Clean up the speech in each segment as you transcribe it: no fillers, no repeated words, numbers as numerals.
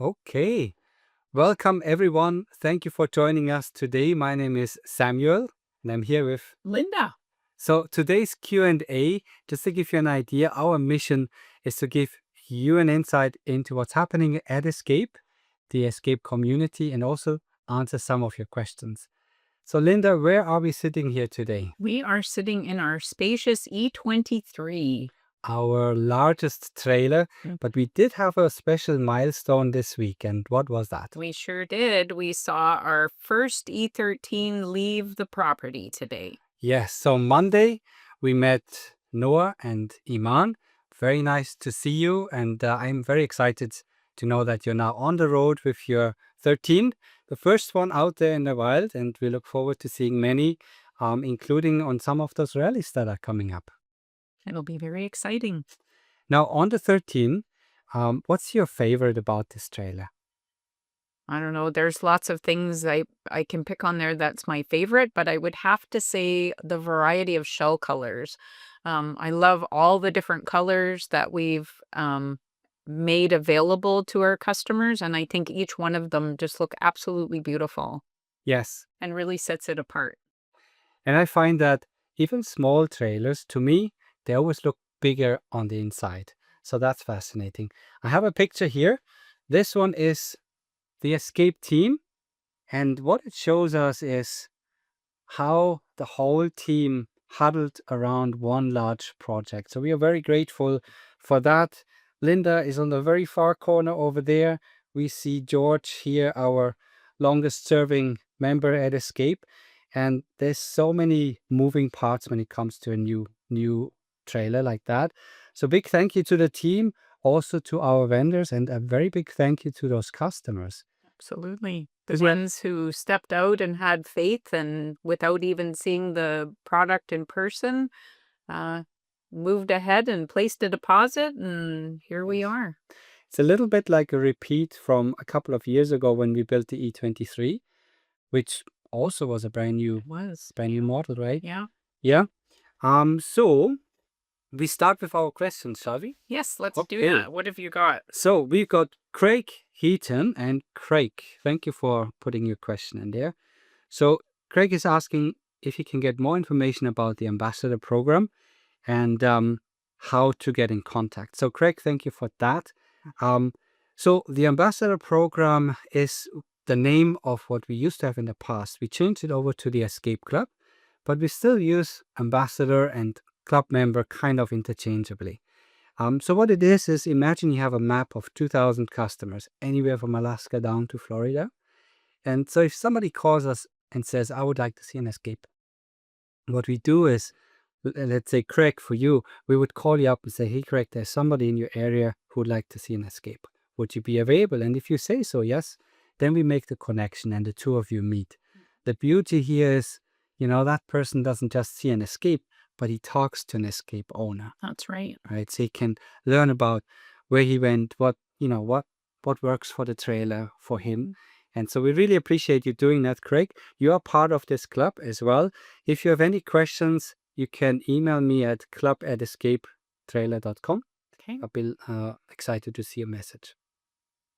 Okay, welcome everyone. Thank you for joining us today. My name is Samuel and I'm here with Linda. So today's Q&A, just to give you an idea, our mission is to give you an insight into what's happening at Escape, the Escape community, and also answer some of your questions. So Linda, where are we sitting here today? We are sitting in our spacious E23. Our largest trailer, Mm. but we did have a special milestone this week, and what was that? We sure did. We saw our first E13 leave the property today. Yes, so Monday we met Noah and Iman. Very nice to see you, and I'm very excited to know that you're now on the road with your 13, the first one out there in the wild, and we look forward to seeing many, including on some of those rallies that are coming up. It'll be very exciting. Now, on the 13, what's your favorite about this trailer? I don't know. There's lots of things I can pick on there that's my favorite, but I would have to say the variety of shell colors. I love all the different colors that we've made available to our customers, and I think each one of them just look absolutely beautiful Yes, and really sets it apart. and I find that even small trailers, to me, they always look bigger on the inside. So that's fascinating. I have a picture here. This one is the Escape team. And what it shows us is how the whole team huddled around one large project. So we are very grateful for that. Linda is on the very far corner over there. We see George here, our longest serving member at Escape. And there's so many moving parts when it comes to a new trailer like that. So big thank you to the team, also to our vendors, and a very big thank you to those customers. Absolutely. The Yeah. ones who stepped out and had faith and without even seeing the product in person, uh, moved ahead and placed a deposit, and here we Yes. are. It's a little bit like a repeat from a couple of years ago when we built the E23, which also was a It was. brand new model, right? Yeah. Yeah. So we start with our questions, shall we? Yes, let's do Okay. that. What have you got? So we've got Craig Heaton, and Craig, thank you for putting your question in there. So Craig is asking if he can get more information about the ambassador program and how to get in contact. So Craig, thank you for that. So the ambassador program is the name of what we used to have in the past. We changed it over to the Escape Club, but we still use ambassador and club member kind of interchangeably. So what it is imagine you have a map of 2,000 customers, anywhere from Alaska down to Florida. And so if somebody calls us and says, I would like to see an Escape, what we do is, let's say, Craig, for you, we would call you up and say, hey, Craig, there's somebody in your area who would like to see an Escape. Would you be available? And if you say so, yes, then we make the connection and the two of you meet. The beauty here is, that person doesn't just see an Escape, but he talks to an Escape owner, That's right. right? So he can learn about where he went, what works for the trailer for him. And so we really appreciate you doing that, Craig. You are part of this club as well. If you have any questions, you can email me at club@escapetrailer.com. Okay. I'll be excited to see a message.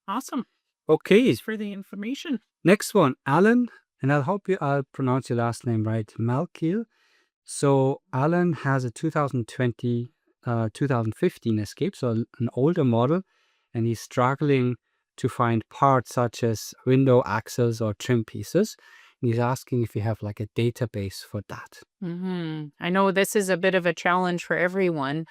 Awesome. Okay, Thanks for the information. next one, Alan, and I'll pronounce your last name right, Malkiel. So Alan has a 2020, 2015 Escape, so an older model, and he's struggling to find parts such as window axles or trim pieces. And he's asking if you have like a database for that. I know this is a bit of a challenge for everyone,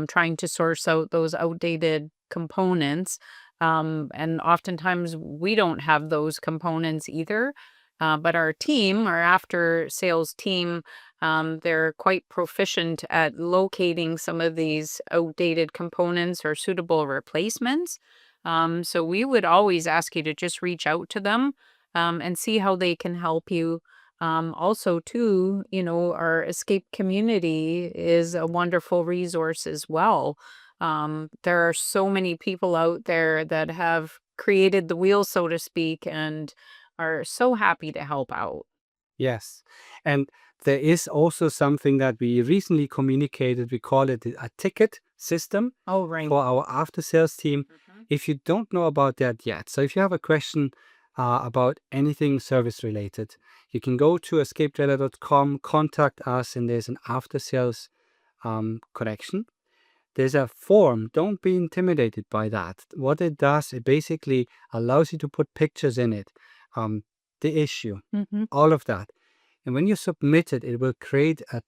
trying to source out those outdated components. And oftentimes we don't have those components either. But our team, our after sales team, they're quite proficient at locating some of these outdated components or suitable replacements. So we would always ask you to just reach out to them and see how they can help you. Also, too, our escape community is a wonderful resource as well. There are so many people out there that have created the wheel, so to speak, and are so happy to help out. Yes. And there is also something that we recently communicated. We call it a ticket system Oh, right. for our after sales team. if you don't know about that yet, so if you have a question about anything service related, you can go to escapetrailer.com, contact us, and there's an after sales connection. There's a form. Don't be intimidated by that. What it does, it basically allows you to put pictures in it, the issue, all of that. And when you submit it, it will create a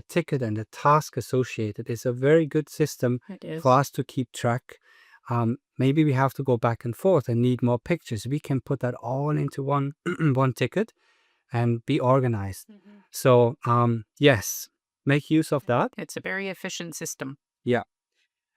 ticket and a task associated. It's a very good system for us to keep track. Maybe we have to go back and forth and need more pictures. We can put that all into one one ticket and be organized. So yes, make use of that. It's a very efficient system. Yeah.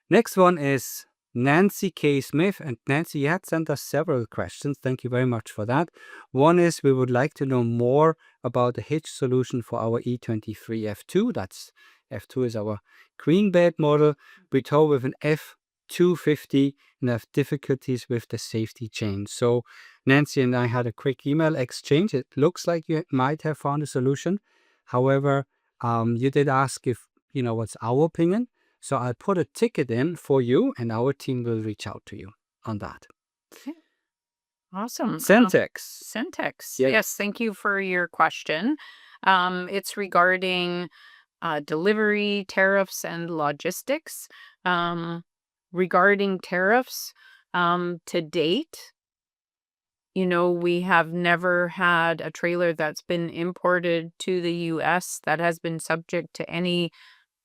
Next one is Nancy K. Smith. And Nancy, you had sent us several questions. Thank you very much for that. One is we would like to know more about the hitch solution for our E23 F2. That's F2 is our queen bed model. We tow with an F250 and have difficulties with the safety chain. So Nancy and I had a quick email exchange. It looks like you might have found a solution. However, you did ask if, what's our opinion. So I'll put a ticket in for you and our team will reach out to you on that. Okay. Awesome. Centex. Centex. Yeah. Yes, thank you for your question. It's regarding delivery, tariffs, and logistics. Regarding tariffs, to date, we have never had a trailer that's been imported to the U.S. that has been subject to any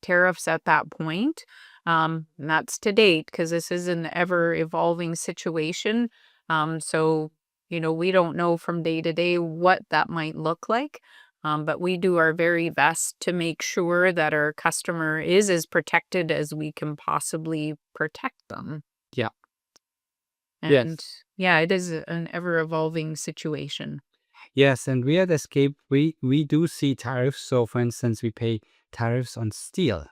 tariffs at that point. And that's to date, because this is an ever-evolving situation. So, we don't know from day to day what that might look like. But we do our very best to make sure that our customer is as protected as we can possibly protect them. Yeah. And yeah, it is an ever-evolving situation. Yes, and we at Escape, we do see tariffs. So for instance, we pay tariffs on steel.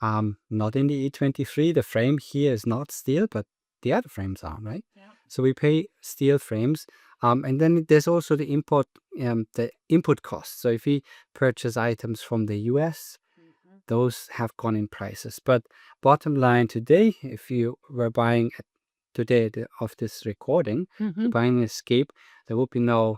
Not in the E23. The frame here is not steel, but the other frames are, right? Yeah. So we pay steel frames. And then there's also the input costs. So if we purchase items from the US, those have gone in prices. But bottom line today, if you were buying today of this recording, buying an Escape, there will be no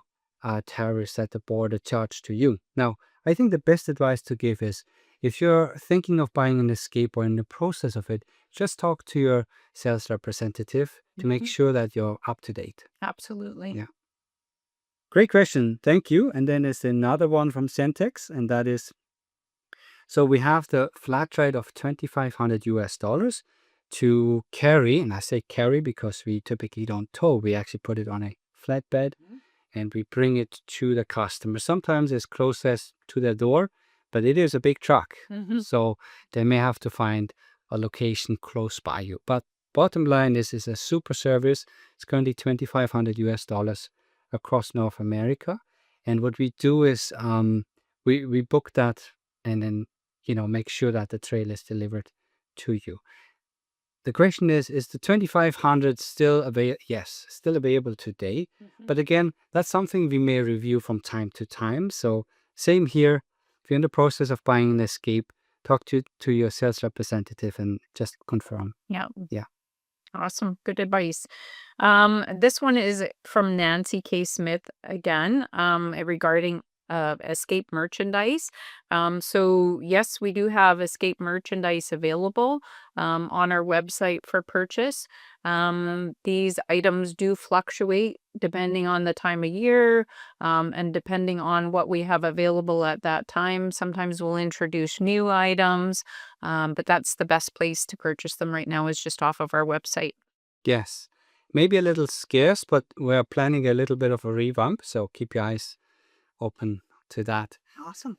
tariffs at the border charged to you. Now, I think the best advice to give is, if you're thinking of buying an Escape or in the process of it, just talk to your sales representative to make sure that you're up to date. Absolutely. Yeah. Great question. Thank you. And then there's another one from Centex, and that is, so we have the flat rate of $2,500 US to carry, and I say carry because we typically don't tow. We actually put it on a flatbed and we bring it to the customer. Sometimes as close as to their door, but it is a big truck. So they may have to find a location close by you. But bottom line is a super service. It's currently $2,500 US across North America. And what we do is we book that and then, make sure that the trailer is delivered to you. The question is the 2,500 still available? Yes, still available today. But again, that's something we may review from time to time. So same here. If you're in the process of buying an Escape, talk to your sales representative and just confirm. Yeah. Yeah. Awesome. Good advice. This one is from Nancy K. Smith again, regarding Escape merchandise. So yes, we do have Escape merchandise available on our website for purchase. These items do fluctuate depending on the time of year and depending on what we have available at that time. Sometimes we'll introduce new items, but that's the best place to purchase them right now, is just off of our website. Yes. Maybe a little scarce, but we're planning a little bit of a revamp. So keep your eyes open to that. Awesome.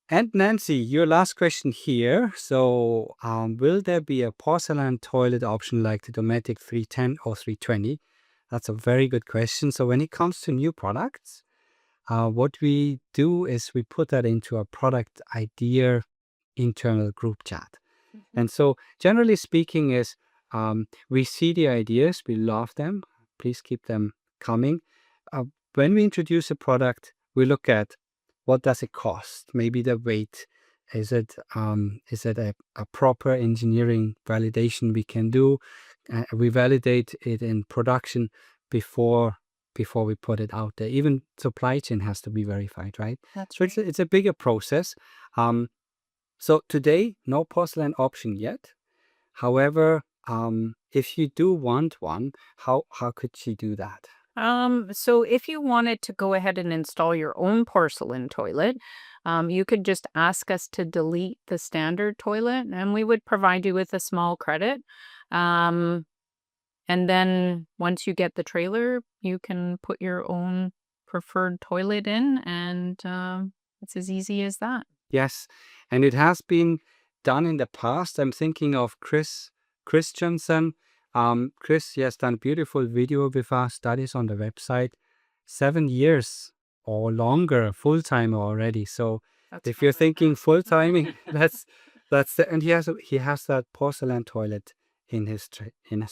And Nancy, your last question here. So will there be a porcelain toilet option like the Dometic 310 or 320? That's a very good question. So when it comes to new products, what we do is we put that into a product idea internal group chat. And so generally speaking is we see the ideas, we love them. Please keep them coming. When we introduce a product, we look at what does it cost? Maybe the weight. Is it a proper engineering validation we can do? We validate it in production before we put it out there. Even supply chain has to be verified, right? That's So right. it's a bigger process. So today, no porcelain option yet. However, if you do want one, how could she do that? So if you wanted to go ahead and install your own porcelain toilet, you could just ask us to delete the standard toilet and we would provide you with a small credit. Um, and then once you get the trailer, you can put your own preferred toilet in, and it's as easy as that. Yes, and it has been done in the past. I'm thinking of Chris Christensen. Chris, he has done beautiful video with us, studies on the website, 7 years or longer, full time already. So That's if you're thinking full timing, fine. and he has that porcelain toilet in his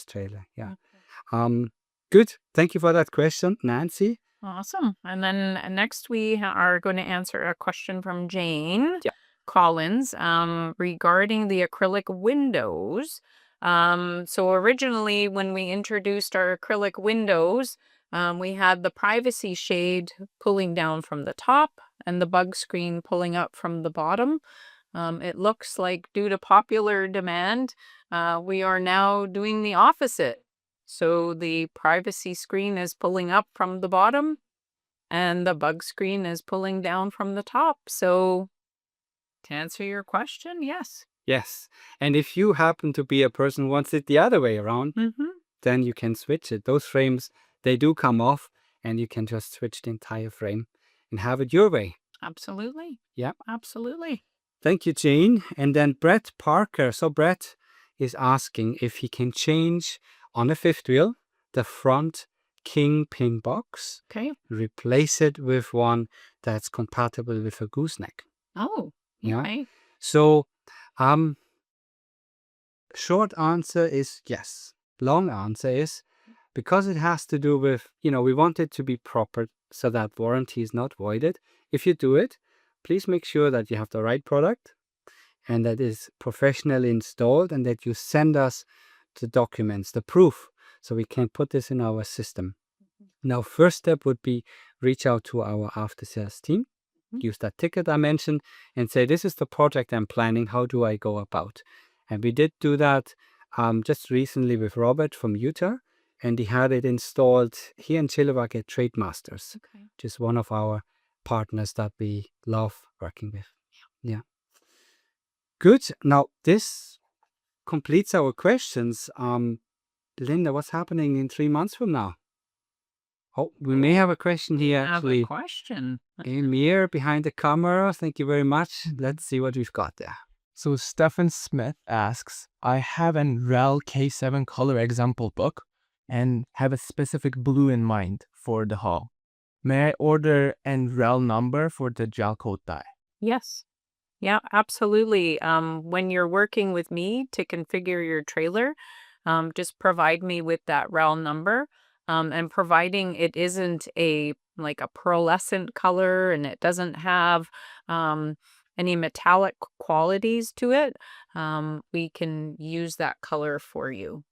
trailer. Yeah. Okay. Good. Thank you for that question, Nancy. Awesome. And then next we are going to answer a question from Jane Yeah. Collins regarding the acrylic windows. So originally when we introduced our acrylic windows, we had the privacy shade pulling down from the top and the bug screen pulling up from the bottom. It looks like due to popular demand, we are now doing the opposite. So the privacy screen is pulling up from the bottom and the bug screen is pulling down from the top. So to answer your question, yes. Yes. And if you happen to be a person who wants it the other way around, Mm-hmm. then you can switch it. Those frames, they do come off and you can just switch the entire frame and have it your way. Absolutely. Yeah. Absolutely. Thank you, Jane. And then Brett Parker. So Brett is asking if he can change on a fifth wheel the front kingpin box, Okay. replace it with one that's compatible with a gooseneck. Oh, Yeah. okay. So short answer is yes. Long answer is because it has to do with, we want it to be proper so that warranty is not voided. If you do it, please make sure that you have the right product and that is professionally installed and that you send us the documents, the proof, so we can put this in our system. Now, first step would be reach out to our after sales team, use that ticket I mentioned, and say, this is the project I'm planning. How do I go about? And we did do that just recently with Robert from Utah, and he had it installed here in Chilliwack at Trade Masters, Okay. which is one of our partners that we love working with. Yeah. Good. Now, this completes our questions. Linda, what's happening in 3 months from now? Oh, we may have a question here, Have a actually. question. Emir behind the camera. Thank you very much. Let's see what we've got there. So Stefan Smith asks, I have an RAL K7 color example book and have a specific blue in mind for the hull. May I order an RAL number for the gel coat die? Yes. Yeah, absolutely. When you're working with me to configure your trailer, just provide me with that RAL number. And providing it isn't like a pearlescent color and it doesn't have any metallic qualities to it, we can use that color for you.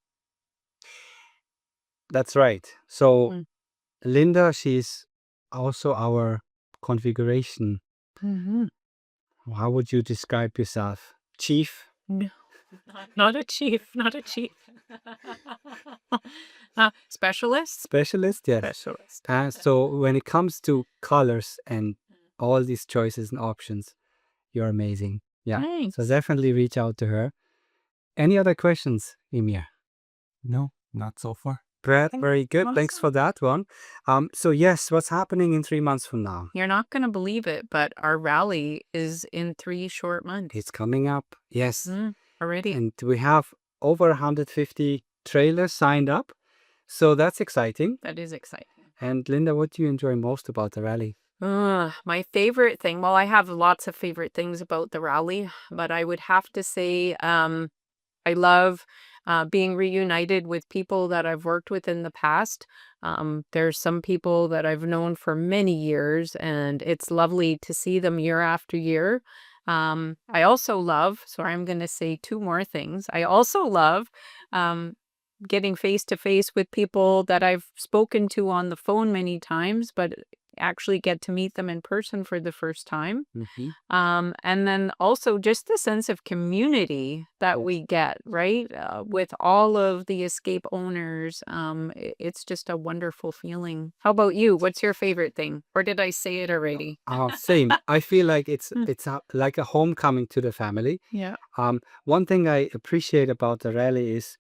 That's right. So Mm. Linda, she's also our configuration. Mm-hmm. How would you describe yourself? Chief? No, not a chief, not a chief. Specialist? Specialist? Yes. Specialist. So when it comes to colors and all these choices and options, you're amazing. Yeah. Thanks. So definitely reach out to her. Any other questions, Emir? No, not so far. Brett, Thank- very good. Thanks for that one. So yes, what's happening in 3 months from now? You're not going to believe it, but our rally is in 3 short months. It's coming up. Yes. Already. And we have over 150 trailers signed up. So that's exciting. That is exciting. And Linda, what do you enjoy most about the rally? My favorite thing, well, I have lots of favorite things about the rally, but I would have to say I love being reunited with people that I've worked with in the past. There's some people that I've known for many years, and it's lovely to see them year after year. I also love, so I'm going to say 2 more things. I also love getting face to face with people that I've spoken to on the phone many times, but actually get to meet them in person for the first time. And then also just the sense of community that we get, right? With all of the escape owners. It's just a wonderful feeling. How about you? What's your favorite thing? Or did I say it already? Same. I feel like it's like a homecoming to the family. Yeah. One thing I appreciate about the rally is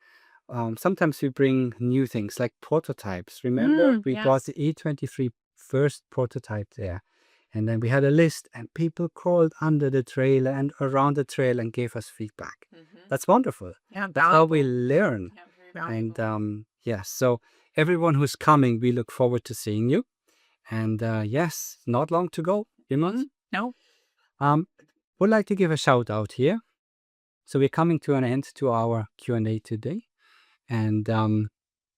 sometimes we bring new things like prototypes. Remember, we brought the E23 first prototype there. And then we had a list and people crawled under the trailer and around the trailer and gave us feedback. That's wonderful. Yeah, That's how we learn. Yeah, very valuable. And yes, so everyone who's coming, we look forward to seeing you. And yes, not long to go, No. Would like to give a shout out here. So we're coming to an end to our Q&A today. And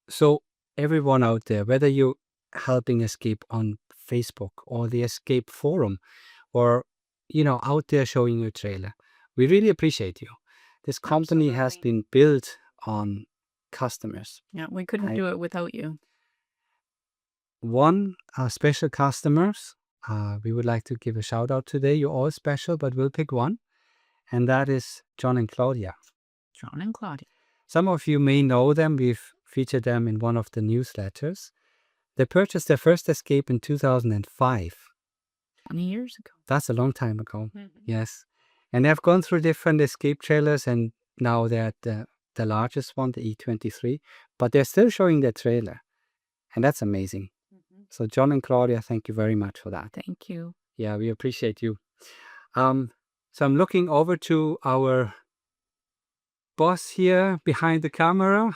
so everyone out there, whether you're helping Escape on Facebook or the Escape forum or, out there showing your trailer, we really appreciate you. This company has been built on customers. Yeah, we couldn't do it without you. One special customers, we would like to give a shout out today. You're all special, but we'll pick one. And that is John and Claudia. John and Claudia. Some of you may know them. We've featured them in one of the newsletters. They purchased their first Escape in 2005. 20 years ago. That's a long time ago. Yes. And they've gone through different Escape trailers, and now they're at the largest one, the E23. But they're still showing their trailer. And that's amazing. So John and Claudia, thank you very much for that. Thank you. Yeah, we appreciate you. So I'm looking over to our boss here behind the camera.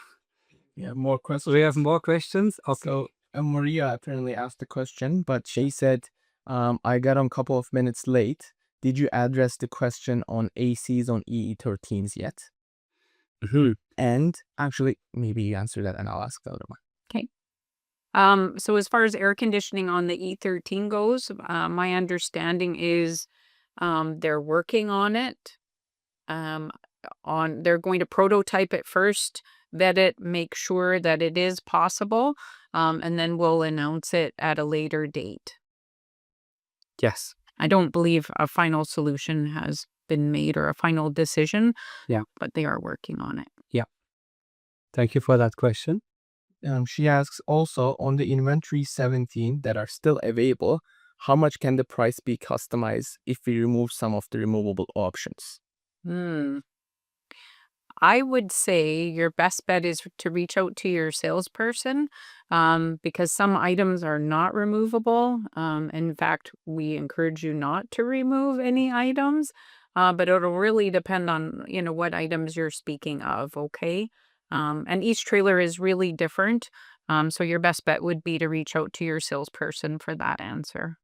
Yeah, more questions. We have more questions. Okay. So Maria apparently asked the question, but she said, I got on a couple of minutes late. Did you address the question on ACs on EE13s yet? And actually, maybe you answer that and I'll ask the other one. Okay. So as far as air conditioning on the E13 goes, my understanding is they're working on it. They're going to prototype it first, vet it, make sure that it is possible, and then we'll announce it at a later date. Yes. I don't believe a final solution has been made or a final decision. Yeah. But they are working on it. Yeah. Thank you for that question. She asks also, on the inventory 17 that are still available, how much can the price be customized if we remove some of the removable options? I would say your best bet is to reach out to your salesperson because some items are not removable. In fact, we encourage you not to remove any items, but it'll really depend on, what items you're speaking of, okay? And each trailer is really different. So your best bet would be to reach out to your salesperson for that answer.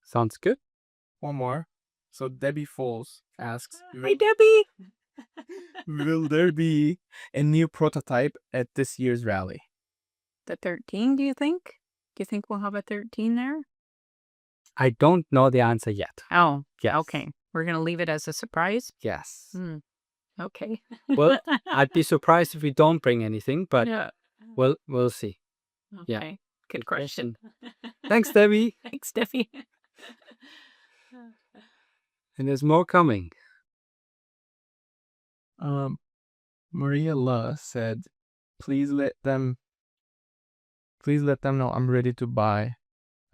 Sounds good. One more. So Debbie Foles asks, Hi, Debbie. will there be a new prototype at this year's rally? The 13, do you think? Do you think we'll have a 13 there? I don't know the answer yet. Oh, Yes. okay. We're going to leave it as a surprise? Yes. Okay. Well, I'd be surprised if we don't bring anything, but Yeah. we'll see. Okay. Yeah. Good question. Thanks, Debbie. Thanks, Debbie. And there's more coming. Maria La said, please let them know I'm ready to buy.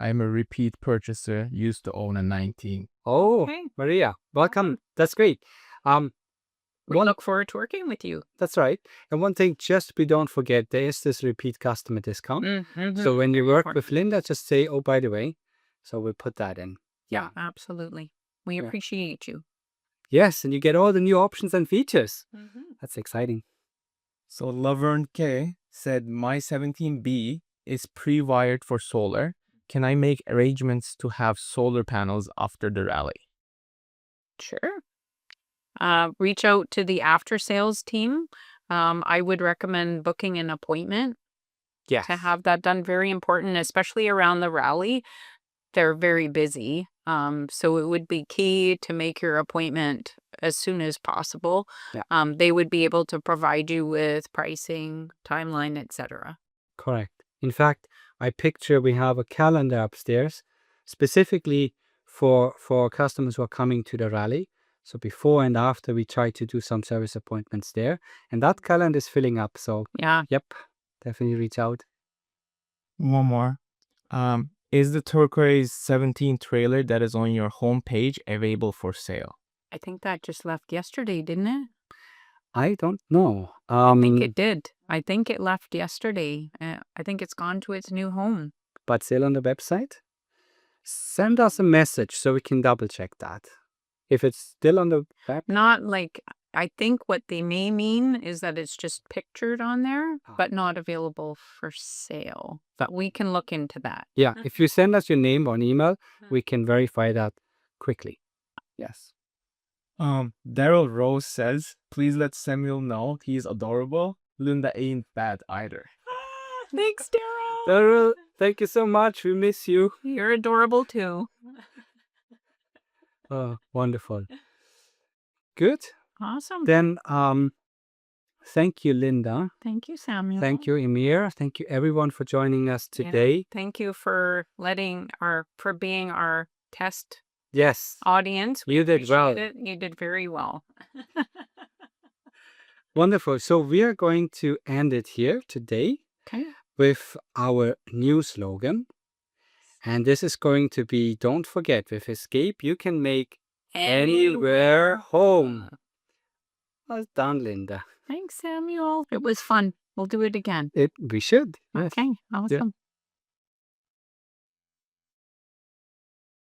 I'm a repeat purchaser, used to own a 19. Oh, Okay. Maria, welcome. That's great. We look forward to working with you. That's right. And one thing, just we don't forget, there is this repeat customer discount. So when you work with Linda, just say, oh, by the way. So we'll put that in. Yeah, absolutely. We Yeah. appreciate you. Yes, and you get all the new options and features. That's exciting. So Laverne K said, my 17B is pre-wired for solar. Can I make arrangements to have solar panels after the rally? Sure. Reach out to the after sales team. I would recommend booking an appointment Yes. to have that done. Very important, especially around the rally. They're very busy. So it would be key to make your appointment as soon as possible. Yeah. They would be able to provide you with pricing, timeline, etc. Correct. In fact, I picture we have a calendar upstairs specifically for customers who are coming to the rally. So before and after, we try to do some service appointments there. And that calendar is filling up. So, Yeah. yep, definitely reach out. One more. Is the turquoise 17 trailer that is on your homepage available for sale? I think that just left yesterday, didn't it? I don't know. I think it did. I think it left yesterday. I think it's gone to its new home. But still on the website? Send us a message so we can double check that. If it's still on the web, Not like, I think what they may mean is that it's just pictured on there, but not available for sale. But we can look into that. yeah, if you send us your name or an email, we can verify that quickly. Yes. Daryl Rose says, please let Samuel know he's adorable. Linda ain't bad either. Thanks, Daryl. Daryl, thank you so much. We miss you. You're adorable too. Oh, wonderful. Good. Awesome. Then, thank you, Linda. Thank you, Samuel. Thank you, Emir. Thank you, everyone, for joining us Yeah. today. Thank you for being our test Yes, audience. We you did well. appreciate it. You did very well. Wonderful. So we are going to end it here today Okay. with our new slogan. And this is going to be, don't forget, with Escape, you can make anywhere home. Well done, Linda. Thanks, Samuel. It was fun. We'll do it again. We should. Yes. Okay. Awesome.